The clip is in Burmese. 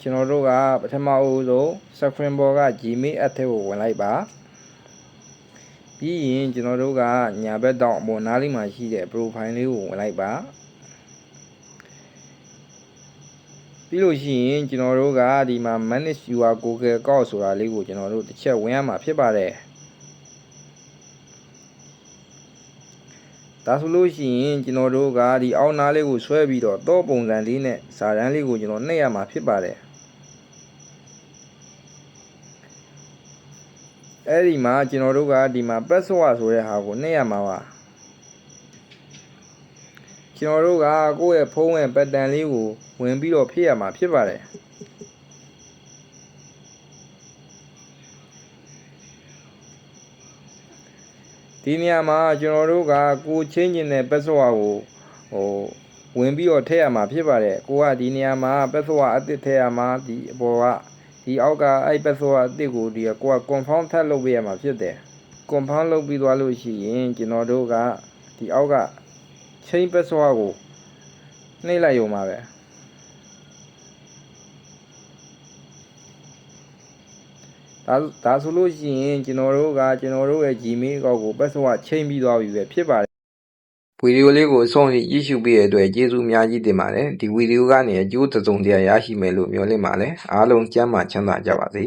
ကျွန်တော်တို့ကပထမဦးဆုံး screen ပေါ်က Gmail app ထဲကိုဝင်လိုက်ပါပြီးရင်ကျွန်တော်တို့ကညာဘက်တောင်အပေါ်နားလေးမှာရှိတဲ့ profile လေးကိုဝင်လိုက်ပါပြီးလို့ရှိရင်ကျွန်တော်တို့ကဒီမှာ manage your Google account ဆိုတာလေးကိုကျွန်တော်တို့တစ်ချက်ဝင်ရမှာဖြစ်ပါတယ်ဒါဆိုလို့ရှိရင်ကျွန်တော်တို့ကဒီအောက်နားလေးကိုဆွဲပြီးတော့ပုံစံလေးနဲ့စာတန်းလေးကိုကျွန်တော်နှိပ်ရမှာဖြစ်ပါတယ်အဲ့ဒီမှာကျွန်တော်တို့ကဒီမှာ password ဆိုတဲ့ဟာကိုနှိပ်ရမှာပါကျွန်တော်တို့ကကိုယ့်ရဲ့ဖုန်းရဲ့ပတ်တန်လေးကိုဝင်ပြီးတော့ဖြည့်ရမှာဖြစ်ပါတယ်ဒီနေရာမှာကျွန်တော်တို့ကကိုချင်းကျင်တဲ့ password ကိုဝင်ပြီးတော့ထည့်ရမှာဖြစ်ပါတယ်ကိုကဒီနေရာမှာ password အသစ်ထည့်ရမှာဒီအပေါ်ကဒီအောက်ကအဲ့ password အသစ်ကိုဒီကိုက confirm ထပ်လုပ်ပေးရမှာဖြစ်တယ် confirm လုပ်ပြီးသွားလို့ရှိရင်ကျွန်တော်တို့ကဒီအောက်က change password ကိုနှိပ်လိုက်ရုံပါပဲဒါဆိုလို့ရှိရင်ကျွန်တော်တို့ရဲ့ Gmail account ကို password change ပြီးသွားပြီပဲဖြစ်ပါတယ်ဗီဒီယိုလေးကိုအဆုံးထိကြည့်ရှုပေးတဲ့အတွက်ကျေးဇူးအများကြီးတင်ပါတယ်ဒီဗီဒီယိုကနေအကျိုးတစုံတရာရရှိမယ်လို့မျှော်လင့်ပါတယ်အားလုံးကျန်းမာချမ်းသာကြပါစေ